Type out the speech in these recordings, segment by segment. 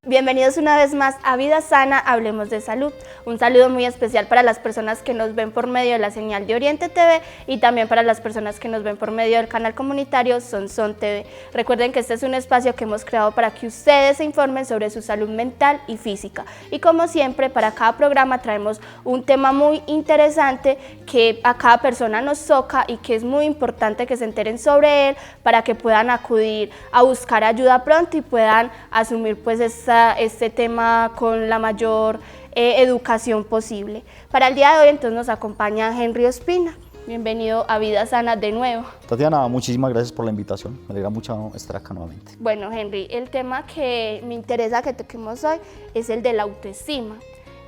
Bienvenidos una vez más a Vida Sana, Hablemos de Salud. Un saludo muy especial para las personas que nos ven por medio de la señal de Oriente TV y también para las personas que nos ven por medio del canal comunitario Sonsón TV. Recuerden que este es un espacio que hemos creado para que ustedes se informen sobre su salud mental y física. Y como siempre, para cada programa traemos un tema muy interesante que a cada persona nos toca y que es muy importante que se enteren sobre él para que puedan acudir a buscar ayuda pronto y puedan asumir pues este tema con la mayor educación posible. Para el día de hoy entonces nos acompaña Henry Ospina. Bienvenido a Vida Sana de nuevo. Tatiana, muchísimas gracias por la invitación, me alegra mucho estar acá nuevamente. Bueno, Henry, el tema que me interesa que toquemos hoy es el de la autoestima.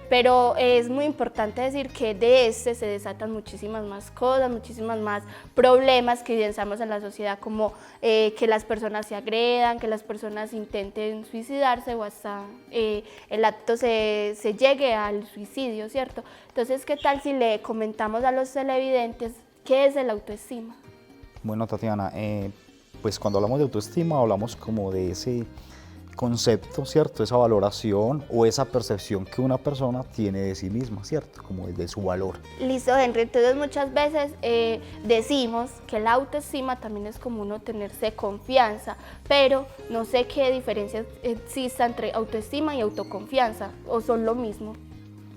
Pero es muy importante decir que de este se desatan muchísimas más cosas, muchísimas más problemas que evidenciamos en la sociedad, como que las personas se agredan, que las personas intenten suicidarse o hasta el acto se llegue al suicidio, ¿cierto? Entonces, ¿qué tal si le comentamos a los televidentes qué es el autoestima? Bueno, Tatiana, pues cuando hablamos de autoestima hablamos como de ese concepto, ¿cierto? Esa valoración o esa percepción que una persona tiene de sí misma, ¿cierto? Como de su valor. Listo, Henry. Entonces muchas veces decimos que la autoestima también es como uno tenerse confianza, pero no sé qué diferencia exista entre autoestima y autoconfianza, o son lo mismo.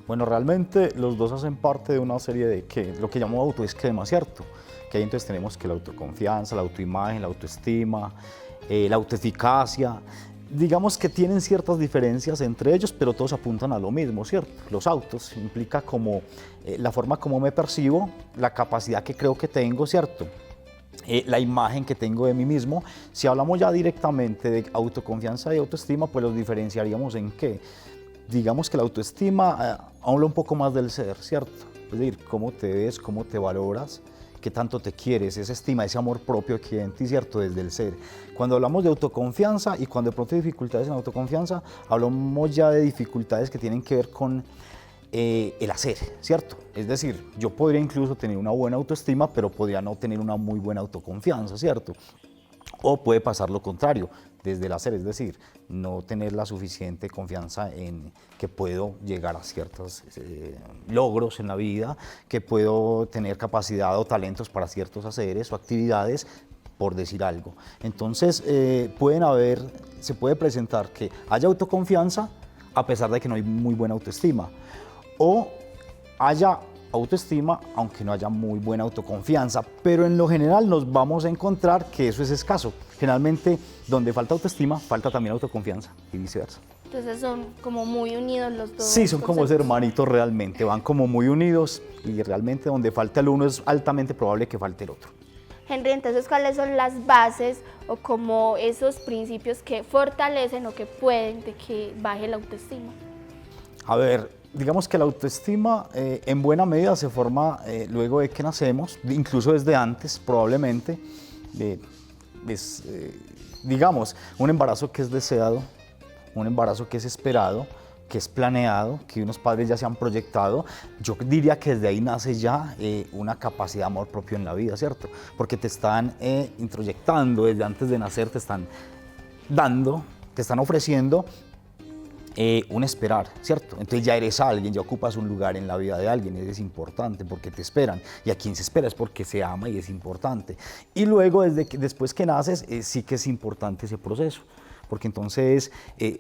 Bueno, realmente los dos hacen parte de una serie de lo que llamamos autoesquema, ¿cierto? Que ahí entonces tenemos que la autoconfianza, la autoimagen, la autoestima, la autoeficacia. Digamos que tienen ciertas diferencias entre ellos, pero todos apuntan a lo mismo, ¿cierto? Los autos implica como la forma como me percibo, la capacidad que creo que tengo, ¿cierto? La imagen que tengo de mí mismo. Si hablamos ya directamente de autoconfianza y autoestima, pues los diferenciaríamos en qué. Digamos que la autoestima habla un poco más del ser, ¿cierto? Es decir, cómo te ves, cómo te valoras, qué tanto te quieres, esa estima, ese amor propio que hay en ti, ¿cierto? Desde el ser. Cuando hablamos de autoconfianza y cuando de pronto hay dificultades en autoconfianza, hablamos ya de dificultades que tienen que ver con el hacer, ¿cierto? Es decir, yo podría incluso tener una buena autoestima, pero podría no tener una muy buena autoconfianza, ¿cierto? O puede pasar lo contrario, desde el hacer, es decir, no tener la suficiente confianza en que puedo llegar a ciertos logros en la vida, que puedo tener capacidad o talentos para ciertos haceres o actividades, por decir algo. Entonces, se puede presentar que haya autoconfianza a pesar de que no hay muy buena autoestima, o haya autoestima, aunque no haya muy buena autoconfianza, pero en lo general nos vamos a encontrar que eso es escaso. Generalmente, donde falta autoestima, falta también autoconfianza y viceversa. Entonces son como muy unidos los dos. Sí, son como hermanitos realmente, van como muy unidos y realmente donde falta el uno es altamente probable que falte el otro. Henry, entonces, ¿cuáles son las bases o como esos principios que fortalecen o que pueden de que baje la autoestima? A ver, digamos que la autoestima en buena medida se forma luego de que nacemos, incluso desde antes probablemente. Digamos, un embarazo que es deseado, un embarazo que es esperado, que es planeado, que unos padres ya se han proyectado, yo diría que desde ahí nace ya una capacidad de amor propio en la vida, ¿cierto? Porque te están introyectando desde antes de nacer, te están dando, te están ofreciendo un esperar, ¿cierto? Entonces ya eres alguien, ya ocupas un lugar en la vida de alguien, eres importante porque te esperan, y a quien se espera es porque se ama y es importante. Y luego, después que naces, sí que es importante ese proceso, porque entonces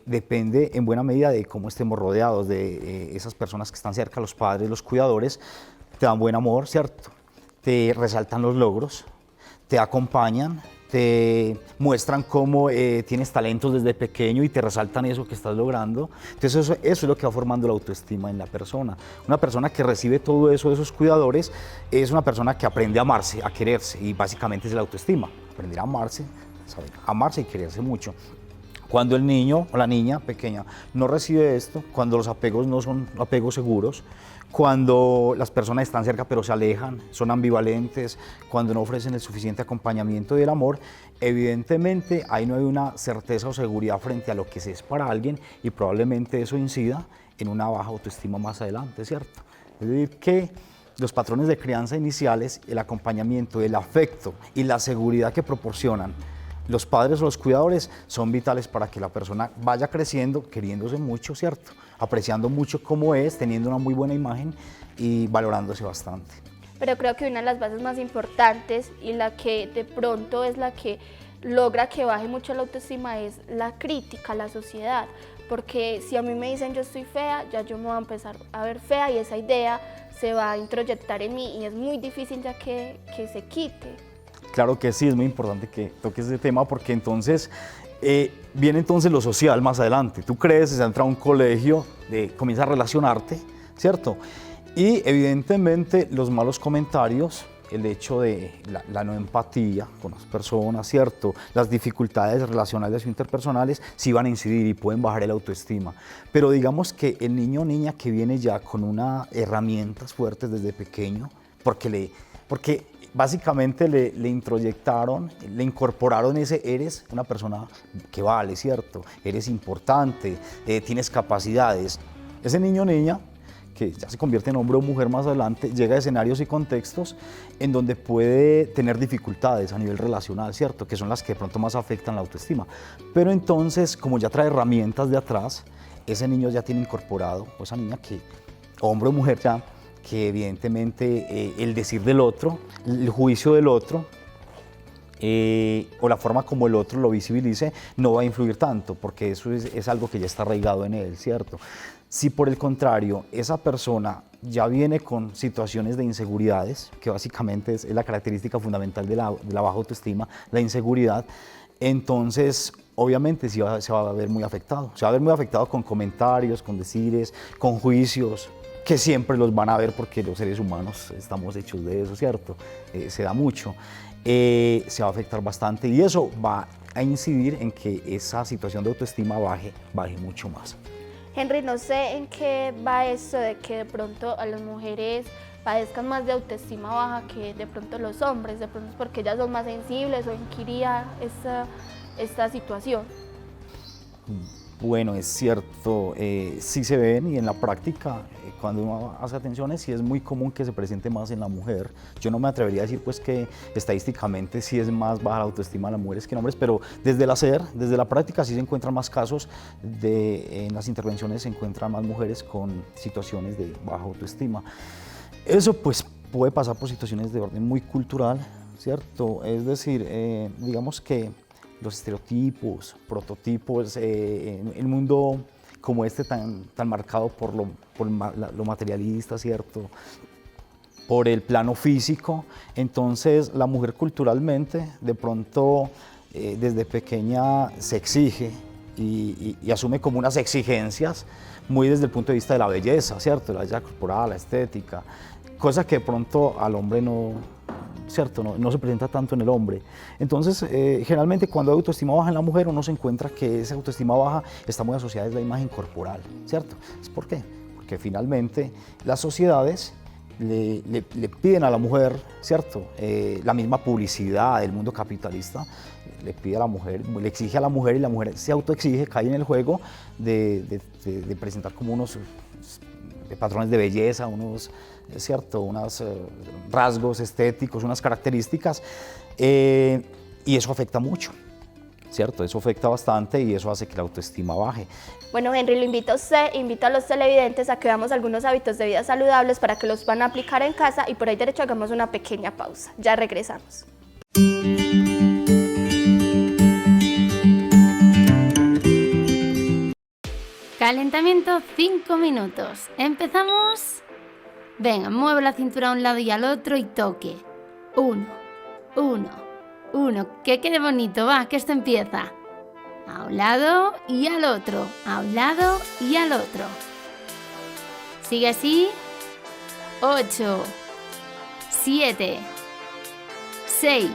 depende en buena medida de cómo estemos rodeados de esas personas que están cerca, los padres, los cuidadores, te dan buen amor, ¿cierto? Te resaltan los logros, te acompañan, te muestran cómo tienes talentos desde pequeño y te resaltan eso que estás logrando. Entonces eso es lo que va formando la autoestima en la persona. Una persona que recibe todo eso de esos cuidadores es una persona que aprende a amarse, a quererse, y básicamente es la autoestima, aprender a amarse, saber amarse y quererse mucho. Cuando el niño o la niña pequeña no recibe esto, cuando los apegos no son apegos seguros, cuando las personas están cerca pero se alejan, son ambivalentes, cuando no ofrecen el suficiente acompañamiento y el amor, evidentemente ahí no hay una certeza o seguridad frente a lo que se es para alguien y probablemente eso incida en una baja autoestima más adelante, ¿cierto? Es decir, que los patrones de crianza iniciales, el acompañamiento, el afecto y la seguridad que proporcionan los padres o los cuidadores son vitales para que la persona vaya creciendo, queriéndose mucho, ¿cierto? Apreciando mucho cómo es, teniendo una muy buena imagen y valorándose bastante. Pero creo que una de las bases más importantes y la que de pronto es la que logra que baje mucho la autoestima es la crítica a la sociedad. Porque si a mí me dicen yo estoy fea, ya yo me voy a empezar a ver fea y esa idea se va a introyectar en mí y es muy difícil ya que se quite. Claro que sí, es muy importante que toques ese tema porque entonces viene entonces lo social más adelante. Tú creces, entras a un colegio, comienzas a relacionarte, ¿cierto? Y evidentemente los malos comentarios, el hecho de la no empatía con las personas, ¿cierto? Las dificultades relacionales o interpersonales sí van a incidir y pueden bajar el autoestima. Pero digamos que el niño o niña que viene ya con unas herramientas fuertes desde pequeño, porque básicamente le introyectaron, le incorporaron eres una persona que vale, ¿cierto? Eres importante, tienes capacidades. Ese niño o niña que ya se convierte en hombre o mujer más adelante, llega a escenarios y contextos en donde puede tener dificultades a nivel relacional, ¿cierto? Que son las que de pronto más afectan la autoestima. Pero entonces, como ya trae herramientas de atrás, ese niño ya tiene incorporado, o esa niña que, hombre o mujer ya, que evidentemente el decir del otro, el juicio del otro, o la forma como el otro lo visibilice, no va a influir tanto, porque eso es algo que ya está arraigado en él, ¿cierto? Si por el contrario, esa persona ya viene con situaciones de inseguridades, que básicamente es la característica fundamental de la baja autoestima, la inseguridad, entonces obviamente sí se va a ver muy afectado. Se va a ver muy afectado con comentarios, con decires, con juicios, que siempre los van a ver porque los seres humanos estamos hechos de eso, ¿cierto? Se da mucho. Se va a afectar bastante y eso va a incidir en que esa situación de autoestima baje mucho más. Henry, no sé en qué va eso de que de pronto a las mujeres padezcan más de autoestima baja que de pronto los hombres, de pronto es porque ellas son más sensibles o en qué iría esta situación. Bueno, es cierto, sí se ven y en la práctica, cuando uno hace atenciones, sí es muy común que se presente más en la mujer. Yo no me atrevería a decir pues que estadísticamente sí es más baja la autoestima de las mujeres que en hombres, pero desde el hacer, desde la práctica sí se encuentran más casos en las intervenciones se encuentran más mujeres con situaciones de baja autoestima. Eso pues puede pasar por situaciones de orden muy cultural, ¿cierto? Es decir, digamos que los estereotipos, prototipos, en el mundo como este tan marcado por lo materialista, ¿cierto? Por el plano físico, entonces la mujer culturalmente de pronto desde pequeña se exige y asume como unas exigencias muy desde el punto de vista de la belleza, ¿cierto? La belleza corporal, la estética, cosa que de pronto al hombre ¿cierto? No se presenta tanto en el hombre. Entonces, generalmente cuando hay autoestima baja en la mujer, uno se encuentra que esa autoestima baja está muy asociada a la imagen corporal, ¿cierto? ¿Por qué? Porque finalmente las sociedades le piden a la mujer, ¿cierto? La misma publicidad del mundo capitalista le pide a la mujer, le exige a la mujer y la mujer se autoexige, cae en el juego de presentar como unos patrones de belleza, ¿cierto? Unos rasgos estéticos, unas características, y eso afecta mucho, ¿cierto? Eso afecta bastante y eso hace que la autoestima baje. Bueno, Henry, lo invito a usted, invito a los televidentes a que veamos algunos hábitos de vida saludables para que los puedan aplicar en casa y por ahí derecho hagamos una pequeña pausa. Ya regresamos. Calentamiento 5 minutos. ¿Empezamos? Venga, mueve la cintura a un lado y al otro y toque. 1, 1, 1. Que quede bonito, va, que esto empieza. A un lado y al otro. A un lado y al otro. Sigue así. 8, 7, 6,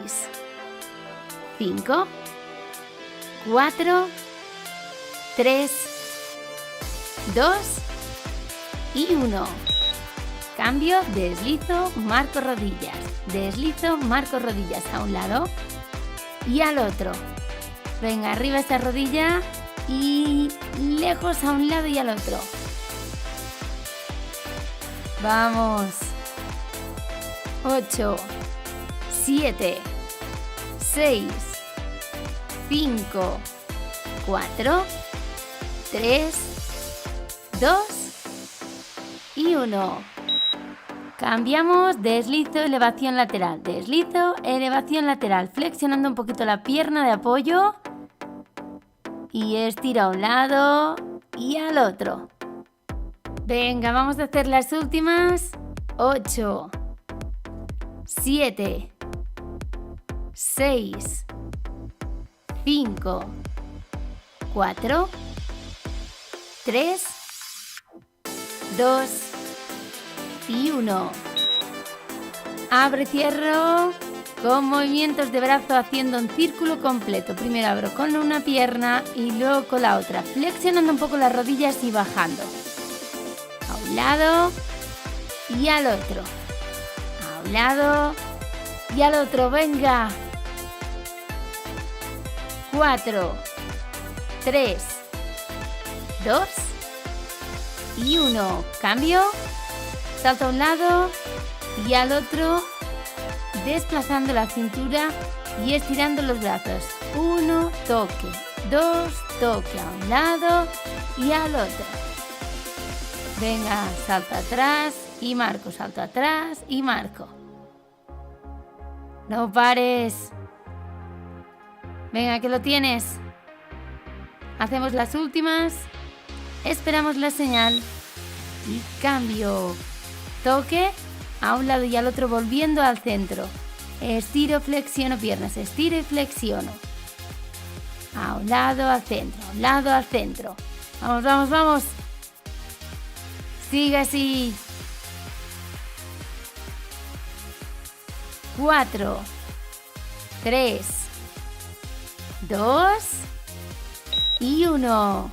5, 4, 3, 2 y 1. Cambio, deslizo, marco rodillas. Deslizo, marco rodillas a un lado y al otro. Venga, arriba esta rodilla y lejos a un lado y al otro. Vamos. 8, 7, 6, 5, 4, 3, 2 y 1. Cambiamos, deslizo, elevación lateral. Deslizo, elevación lateral. Flexionando un poquito la pierna de apoyo. Y estiro a un lado y al otro. Venga, vamos a hacer las últimas. 8, 7, 6, 5, 4, 3, 2 y 1. Abro y cierro con movimientos de brazo haciendo un círculo completo. Primero abro con una pierna y luego con la otra, flexionando un poco las rodillas y bajando. A un lado y al otro. A un lado y al otro. Venga. 4, 3, 2 y 1. Cambio. Salto a un lado y al otro, desplazando la cintura y estirando los brazos. 1, toque. 2, toque a un lado y al otro. Venga, salto atrás y marco, salto atrás y marco. No pares. Venga, que lo tienes. Hacemos las últimas. Esperamos la señal y cambio. Toque a un lado y al otro volviendo al centro. Estiro, flexiono piernas, estiro y flexiono. A un lado, al centro, a un lado, al centro. Vamos, vamos, vamos. Sigue así. 4, 3, 2 y 1.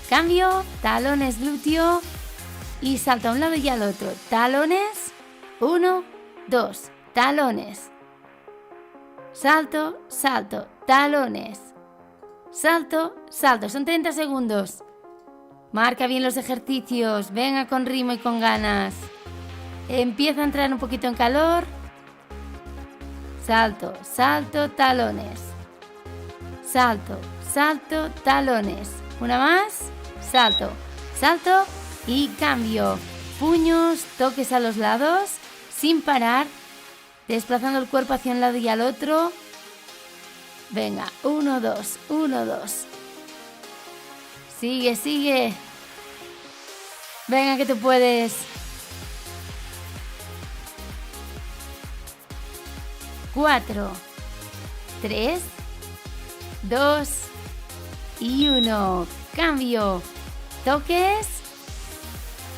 Cambio, talones, glúteo y salto a un lado y al otro. Talones, 1, 2, talones. Salto, salto, talones. Salto, salto. Son 30 segundos. Marca bien los ejercicios. Venga con ritmo y con ganas. Empieza a entrar un poquito en calor. Salto, salto, talones. Salto, salto, talones. Una más. Salto, salto y cambio. Puños, toques a los lados, sin parar. Desplazando el cuerpo hacia un lado y al otro. Venga, 1, 2, 1, 2. Sigue, sigue. Venga, que tú puedes. 4, 3, 2 y 1. Cambio. Toques.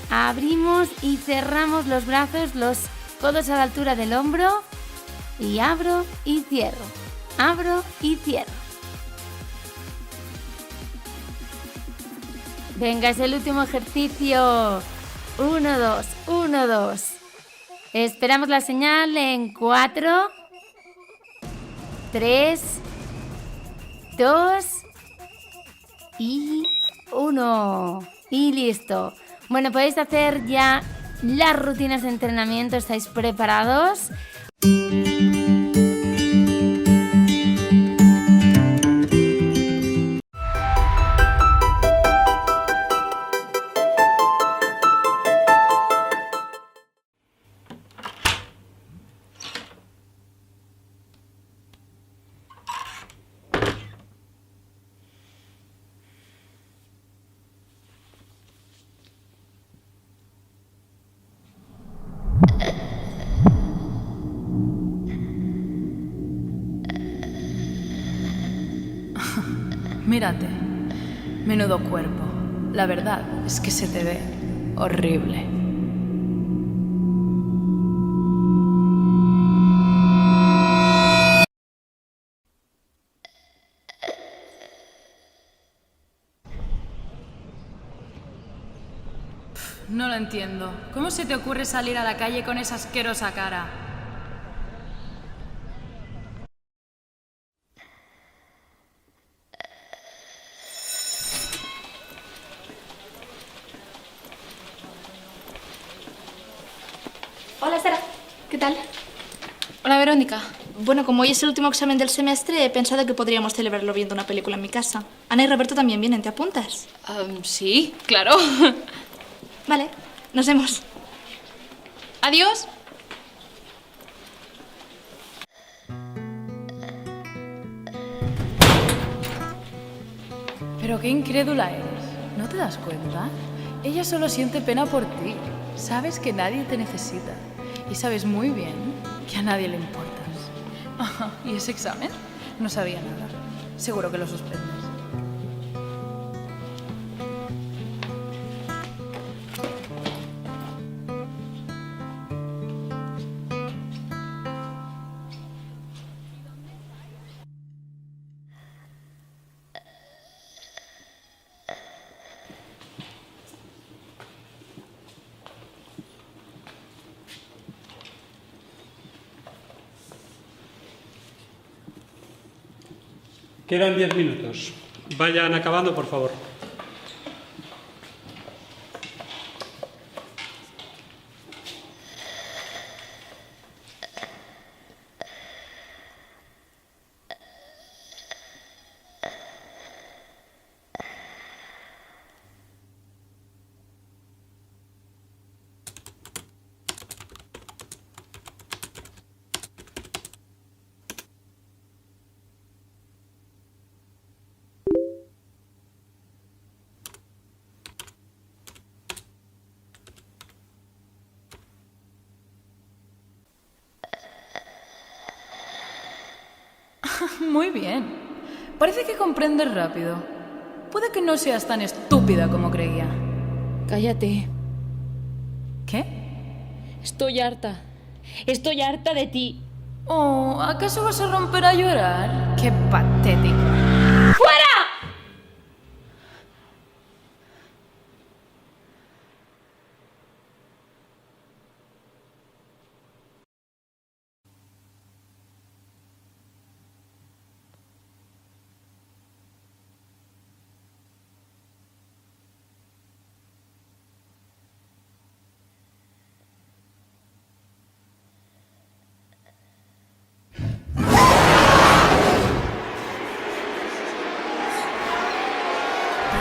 Abrimos y cerramos los brazos, los codos a la altura del hombro. Y abro y cierro. Abro y cierro. Venga, es el último ejercicio. 1, 2, 1, 2. Esperamos la señal en 4, 3, 2 y 1. Y listo. Bueno, podéis hacer ya las rutinas de entrenamiento. ¿Estáis preparados? Mírate, menudo cuerpo. La verdad es que se te ve horrible. No lo entiendo. ¿Cómo se te ocurre salir a la calle con esa asquerosa cara? Hola, Sara. ¿Qué tal? Hola, Verónica. Bueno, como hoy es el último examen del semestre, he pensado que podríamos celebrarlo viendo una película en mi casa. Ana y Roberto también vienen, ¿te apuntas? Sí, claro. Vale, nos vemos. Adiós. Pero qué incrédula eres. ¿No te das cuenta? Ella solo siente pena por ti. Sabes que nadie te necesita. Y sabes muy bien que a nadie le importas. Ajá, ¿y ese examen? No sabía nada. Seguro que lo suspendes. Quedan 10 minutos. Vayan acabando, por favor. Muy bien. Parece que comprendes rápido. Puede que no seas tan estúpida como creía. Cállate. ¿Qué? Estoy harta. Estoy harta de ti. Oh, ¿acaso vas a romper a llorar? ¡Qué patético! ¡Fuera!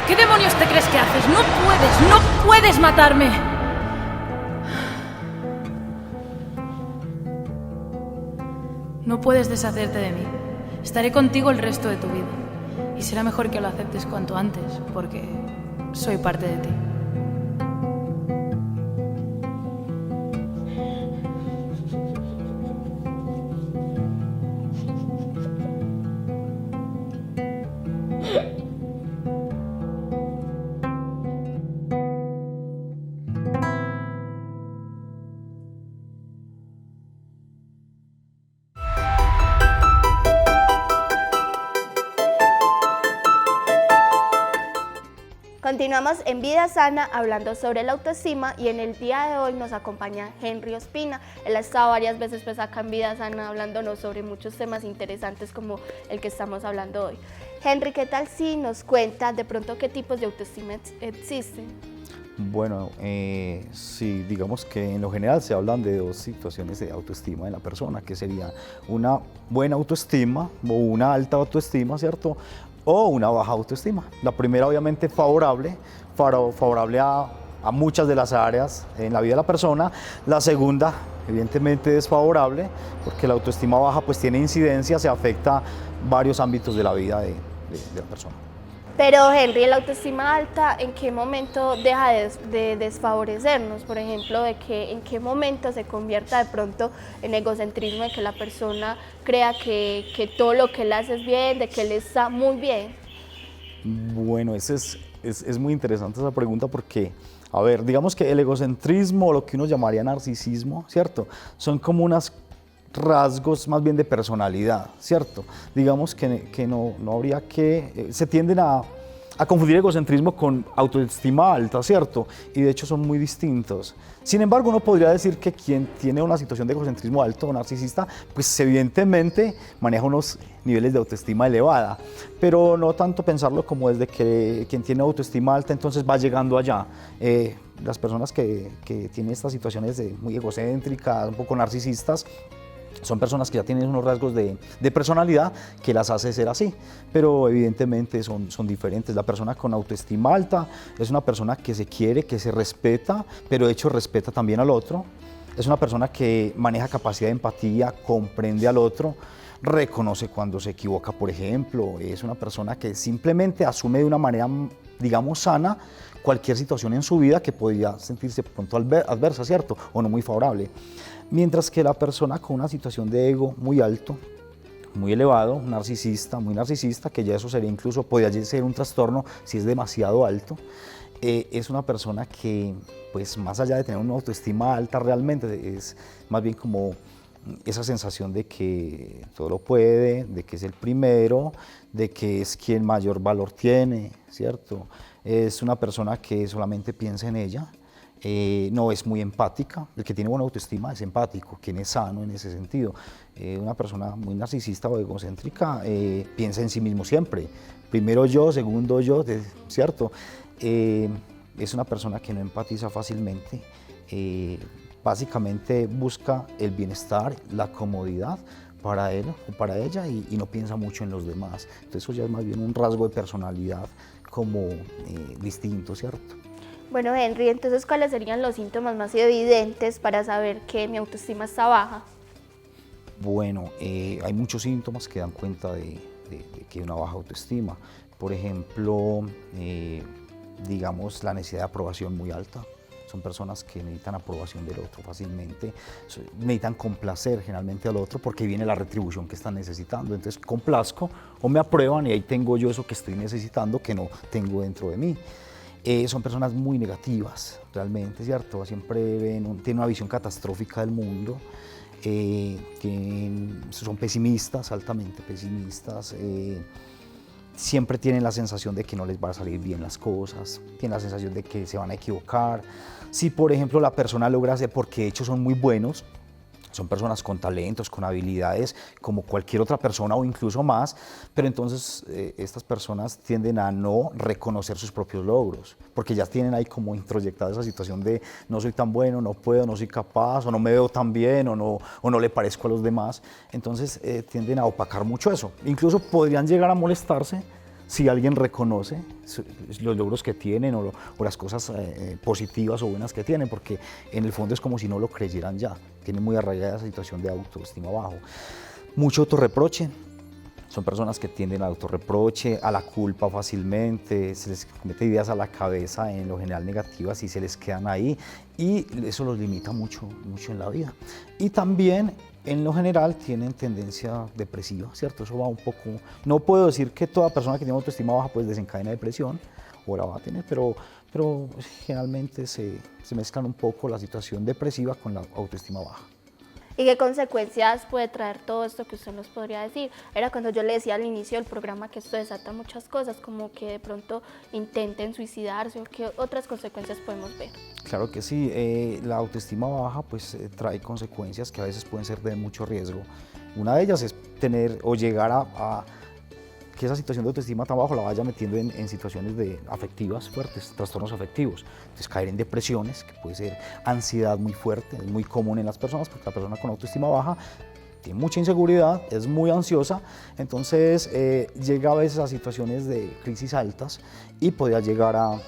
¿Qué demonios te crees que haces? ¡No puedes matarme! No puedes deshacerte de mí. Estaré contigo el resto de tu vida. Y será mejor que lo aceptes cuanto antes, porque soy parte de ti. Continuamos en Vida Sana hablando sobre la autoestima y en el día de hoy nos acompaña Henry Ospina. Él ha estado varias veces pues acá en Vida Sana hablándonos sobre muchos temas interesantes como el que estamos hablando hoy. Henry, ¿qué tal si nos cuenta de pronto qué tipos de autoestima existen? Bueno, sí, digamos que en lo general se hablan de dos situaciones de autoestima en la persona, que sería una buena autoestima o una alta autoestima, ¿cierto? O una baja autoestima. La primera obviamente favorable a muchas de las áreas en la vida de la persona. La segunda evidentemente desfavorable porque la autoestima baja pues tiene incidencia, se afecta varios ámbitos de la vida de la persona. Pero Henry, la autoestima alta, ¿en qué momento deja de desfavorecernos? Por ejemplo, ¿en qué momento se convierta de pronto en egocentrismo, de que la persona crea que todo lo que él hace es bien, de que él está muy bien? Bueno, es muy interesante esa pregunta porque, a ver, digamos que el egocentrismo o lo que uno llamaría narcisismo, ¿cierto? Son como unos rasgos más bien de personalidad, ¿cierto? Digamos que no habría que, se tienden a a confundir egocentrismo con autoestima alta, ¿cierto? Y de hecho son muy distintos. Sin embargo, uno podría decir que quien tiene una situación de egocentrismo alto o narcisista, pues evidentemente maneja unos niveles de autoestima elevada, pero no tanto pensarlo como desde que quien tiene autoestima alta entonces va llegando allá. Las personas que tienen estas situaciones muy egocéntricas, un poco narcisistas, son personas que ya tienen unos rasgos de personalidad que las hace ser así, pero evidentemente son diferentes. La persona con autoestima alta es una persona que se quiere, que se respeta, pero de hecho respeta también al otro. Es una persona que maneja capacidad de empatía, comprende al otro, reconoce cuando se equivoca, por ejemplo. Es una persona que simplemente asume de una manera, digamos, sana cualquier situación en su vida que podría sentirse pronto adversa, ¿cierto? O no muy favorable. Mientras que la persona con una situación de ego muy alto, muy elevado, narcisista, muy narcisista, que ya eso sería incluso, podría ser un trastorno si es demasiado alto, es una persona que, pues más allá de tener una autoestima alta realmente, es más bien como esa sensación de que todo lo puede, de que es el primero, de que es quien mayor valor tiene, ¿cierto? Es una persona que solamente piensa en ella. No es muy empática. El que tiene buena autoestima es empático, quien es sano en ese sentido. Una persona muy narcisista o egocéntrica piensa en sí mismo siempre. Primero yo, segundo yo, ¿cierto? Es una persona que no empatiza fácilmente. Básicamente busca el bienestar, la comodidad para él o para ella y no piensa mucho en los demás. Entonces eso ya es más bien un rasgo de personalidad como distinto, ¿cierto? Bueno, Henry, entonces, ¿cuáles serían los síntomas más evidentes para saber que mi autoestima está baja? Bueno, hay muchos síntomas que dan cuenta de que hay una baja autoestima. Por ejemplo, digamos, la necesidad de aprobación muy alta. Son personas que necesitan aprobación del otro fácilmente, necesitan complacer generalmente al otro porque viene la retribución que están necesitando. Entonces complazco o me aprueban y ahí tengo yo eso que estoy necesitando que no tengo dentro de mí. Son personas muy negativas, realmente, ¿cierto? Siempre tienen una visión catastrófica del mundo, son pesimistas, altamente pesimistas, siempre tienen la sensación de que no les van a salir bien las cosas, tienen la sensación de que se van a equivocar. Si, por ejemplo, la persona logra hacer, porque de hecho son muy buenos, son personas con talentos, con habilidades, como cualquier otra persona o incluso más, pero entonces estas personas tienden a no reconocer sus propios logros, porque ya tienen ahí como introyectada esa situación de no soy tan bueno, no puedo, no soy capaz, o no me veo tan bien, o no le parezco a los demás. Entonces tienden a opacar mucho eso. Incluso podrían llegar a molestarse si alguien reconoce los logros que tienen o las cosas positivas o buenas que tienen, porque en el fondo es como si no lo creyeran ya. Tienen muy arraigada esa situación de autoestima bajo. Mucho autorreproche. Son personas que tienden al autorreproche, a la culpa fácilmente, se les mete ideas a la cabeza en lo general negativas y se les quedan ahí y eso los limita mucho, mucho en la vida. Y también en lo general tienen tendencia depresiva, ¿cierto? Eso va un poco, no puedo decir que toda persona que tiene autoestima baja pues desencadena depresión o la va a tener, pero generalmente se mezclan un poco la situación depresiva con la autoestima baja. ¿Y qué consecuencias puede traer todo esto que usted nos podría decir? Era cuando yo le decía al inicio del programa que esto desata muchas cosas, como que de pronto intenten suicidarse o qué otras consecuencias podemos ver. Claro que sí, la autoestima baja pues trae consecuencias que a veces pueden ser de mucho riesgo. Una de ellas es tener o llegar a que esa situación de autoestima tan bajo la vaya metiendo en situaciones afectivas fuertes, trastornos afectivos. Entonces caer en depresiones, que puede ser ansiedad muy fuerte, es muy común en las personas porque la persona con autoestima baja tiene mucha inseguridad, es muy ansiosa, entonces llega a veces a situaciones de crisis altas y podría llegar a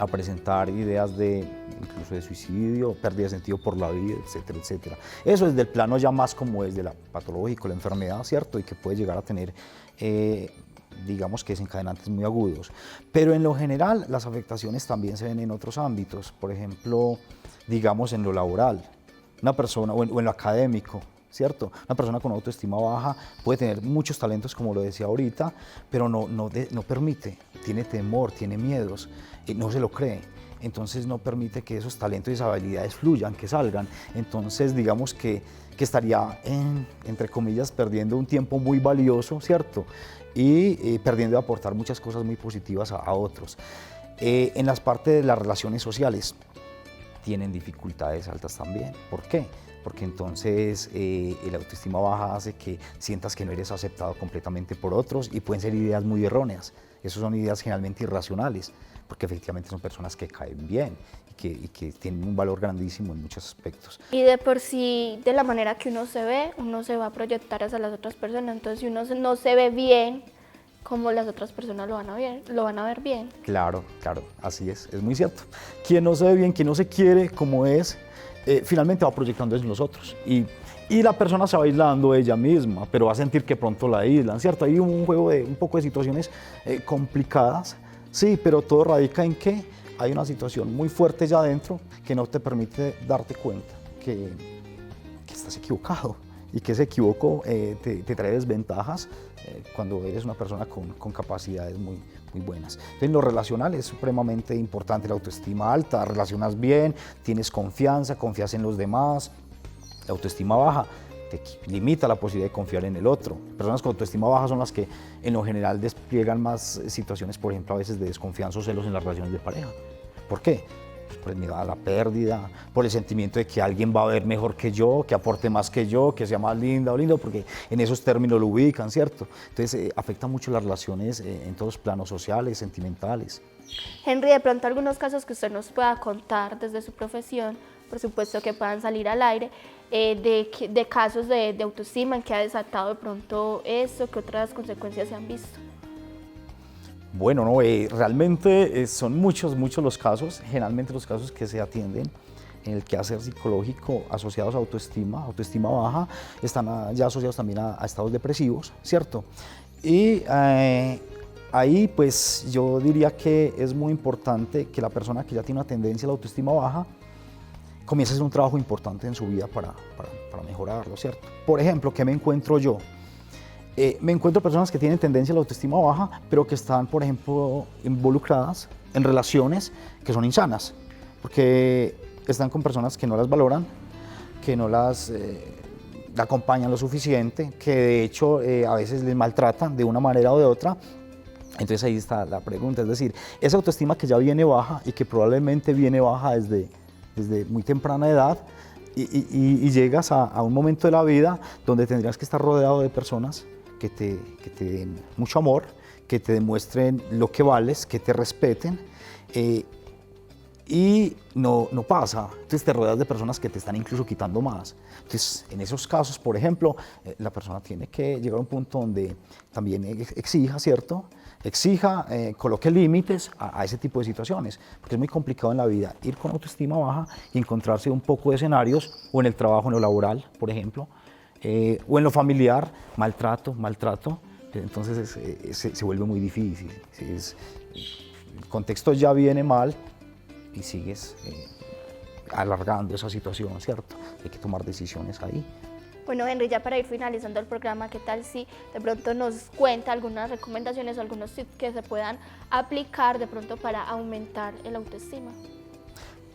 presentar ideas incluso de suicidio, pérdida de sentido por la vida, etcétera, etcétera. Eso es del plano ya más como desde la patológico, la enfermedad, ¿cierto? Y que puede llegar a tener, digamos que desencadenantes muy agudos. Pero en lo general, las afectaciones también se ven en otros ámbitos, por ejemplo, digamos en lo laboral, una persona, o en lo académico, ¿cierto? Una persona con autoestima baja puede tener muchos talentos, como lo decía ahorita, pero no permite, tiene temor, tiene miedos, no se lo cree. Entonces no permite que esos talentos y esas habilidades fluyan, que salgan. Entonces digamos que estaría, entre comillas, perdiendo un tiempo muy valioso, ¿cierto? y perdiendo de aportar muchas cosas muy positivas a otros. En las partes de las relaciones sociales tienen dificultades altas también. ¿Por qué? Porque entonces la autoestima baja hace que sientas que no eres aceptado completamente por otros y pueden ser ideas muy erróneas. Esas son ideas generalmente irracionales, porque efectivamente son personas que caen bien y que tienen un valor grandísimo en muchos aspectos. Y de por sí, de la manera que uno se ve, uno se va a proyectar hacia las otras personas. Entonces, si uno no se ve bien, como las otras personas lo van a ver bien. Claro, claro, así es muy cierto. Quien no se ve bien, quien no se quiere como es, finalmente va proyectando eso en los otros. Y la persona se va aislando ella misma, pero va a sentir que pronto la aíslan, ¿cierto? Hay un juego de un poco de situaciones complicadas, sí, pero todo radica en que hay una situación muy fuerte ya adentro que no te permite darte cuenta que estás equivocado y que ese equivoco te trae desventajas cuando eres una persona con capacidades muy buenas. Entonces, en lo relacional es supremamente importante la autoestima alta, relacionas bien, tienes confianza, confías en los demás. La autoestima baja te limita la posibilidad de confiar en el otro. Personas con autoestima baja son las que en lo general despliegan más situaciones, por ejemplo, a veces de desconfianza o celos en las relaciones de pareja. ¿Por qué? Pues por el miedo a la pérdida, por el sentimiento de que alguien va a ver mejor que yo, que aporte más que yo, que sea más linda o lindo, porque en esos términos lo ubican, ¿cierto? Entonces afecta mucho las relaciones en todos los planos sociales, sentimentales. Henry, de pronto algunos casos que usted nos pueda contar desde su profesión, por supuesto que puedan salir al aire, de casos de autoestima en que ha desatado de pronto eso, que otras consecuencias se han visto. Bueno, no, realmente son muchos los casos, generalmente los casos que se atienden en el quehacer psicológico asociados a autoestima baja, están ya asociados también a estados depresivos, ¿cierto? Y ahí pues yo diría que es muy importante que la persona que ya tiene una tendencia a la autoestima baja comience a hacer un trabajo importante en su vida para mejorarlo, ¿cierto? Por ejemplo, ¿qué me encuentro yo? Me encuentro personas que tienen tendencia a la autoestima baja, pero que están, por ejemplo, involucradas en relaciones que son insanas, porque están con personas que no las valoran, que no las acompañan lo suficiente, que de hecho a veces les maltratan de una manera o de otra. Entonces ahí está la pregunta, es decir, esa autoestima que ya viene baja y que probablemente viene baja desde muy temprana edad y llegas a un momento de la vida donde tendrías que estar rodeado de personas que te den mucho amor, que te demuestren lo que vales, que te respeten, y no pasa. Entonces te rodeas de personas que te están incluso quitando más. Entonces, en esos casos, por ejemplo, la persona tiene que llegar a un punto donde también exija, ¿cierto? Coloque límites a ese tipo de situaciones, porque es muy complicado en la vida ir con autoestima baja y encontrarse un poco de escenarios, o en el trabajo, en lo laboral, por ejemplo, o en lo familiar, maltrato, entonces se vuelve muy difícil. El contexto ya viene mal y sigues alargando esa situación, ¿cierto? Hay que tomar decisiones ahí. Bueno, Henry, ya para ir finalizando el programa, ¿qué tal si de pronto nos cuenta algunas recomendaciones o algunos tips que se puedan aplicar de pronto para aumentar el autoestima?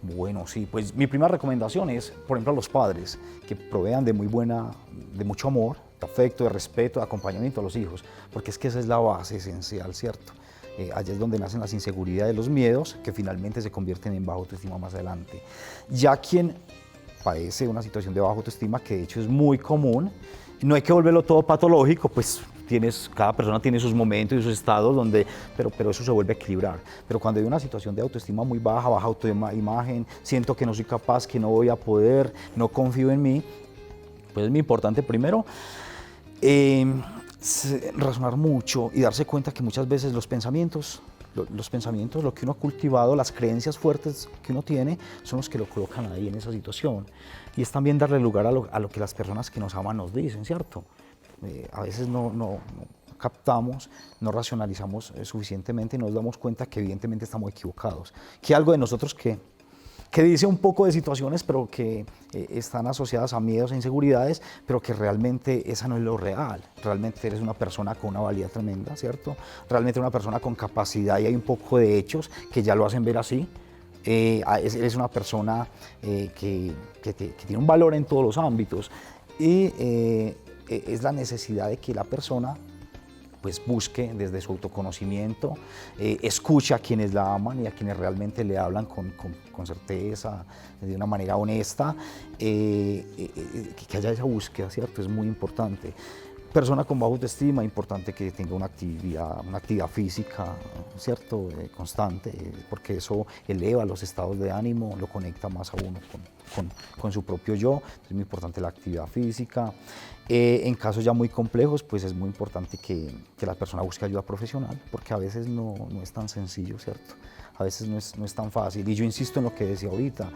Bueno, sí, pues mi primera recomendación es, por ejemplo, a los padres que provean de mucho amor, de afecto, de respeto, de acompañamiento a los hijos, porque es que esa es la base esencial, ¿cierto? Allí es donde nacen las inseguridades, los miedos, que finalmente se convierten en baja autoestima más adelante. Ya quien padece una situación de baja autoestima, que de hecho es muy común, no hay que volverlo todo patológico, pues cada persona tiene sus momentos y sus estados pero eso se vuelve a equilibrar. Pero cuando hay una situación de autoestima muy baja autoimagen, siento que no soy capaz, que no voy a poder, no confío en mí, pues es muy importante primero razonar mucho y darse cuenta que muchas veces los pensamientos, lo que uno ha cultivado, las creencias fuertes que uno tiene, son los que lo colocan ahí en esa situación. Y es también darle lugar a lo que las personas que nos aman nos dicen, ¿cierto? A veces no captamos, no racionalizamos suficientemente y nos damos cuenta que evidentemente estamos equivocados. Que algo de nosotros que dice un poco de situaciones, pero que están asociadas a miedos e inseguridades, pero que realmente esa no es lo real. Realmente eres una persona con una valía tremenda, ¿cierto? Realmente una persona con capacidad y hay un poco de hechos que ya lo hacen ver así. Eres una persona que tiene un valor en todos los ámbitos y es la necesidad de que la persona pues busque desde su autoconocimiento, escuche a quienes la aman y a quienes realmente le hablan con certeza, de una manera honesta, que haya esa búsqueda, ¿cierto? Es muy importante. Persona con baja autoestima, importante que tenga una actividad física, ¿cierto? Constante, porque eso eleva los estados de ánimo, lo conecta más a uno con su propio yo. Es muy importante la actividad física. En casos ya muy complejos, pues es muy importante que la persona busque ayuda profesional, porque a veces no es tan sencillo, ¿cierto? A veces no es tan fácil. Y yo insisto en lo que decía ahorita.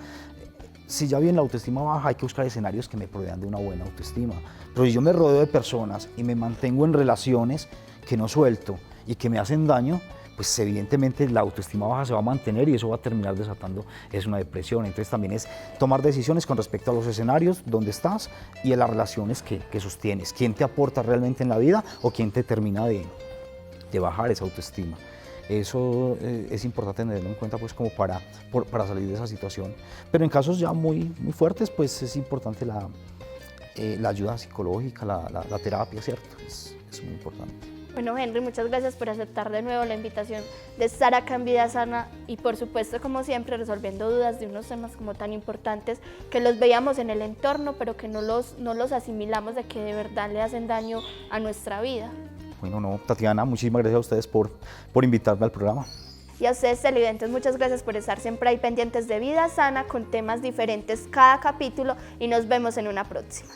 Si ya bien la autoestima baja, hay que buscar escenarios que me provean de una buena autoestima. Pero si yo me rodeo de personas y me mantengo en relaciones que no suelto y que me hacen daño, pues evidentemente la autoestima baja se va a mantener y eso va a terminar desatando una depresión. Entonces también es tomar decisiones con respecto a los escenarios donde estás y a las relaciones que sostienes. ¿Quién te aporta realmente en la vida o quién te termina de bajar esa autoestima? Eso es importante tenerlo en cuenta pues como para salir de esa situación. Pero en casos ya muy fuertes pues es importante la ayuda psicológica, la terapia, ¿cierto? Es muy importante. Bueno, Henry, muchas gracias por aceptar de nuevo la invitación de estar acá en Vida Sana y por supuesto, como siempre, resolviendo dudas de unos temas como tan importantes que los veíamos en el entorno, pero que no los asimilamos de que de verdad le hacen daño a nuestra vida. Bueno, no, Tatiana, muchísimas gracias a ustedes por invitarme al programa. Y a ustedes, televidentes, muchas gracias por estar siempre ahí pendientes de Vida Sana con temas diferentes cada capítulo y nos vemos en una próxima.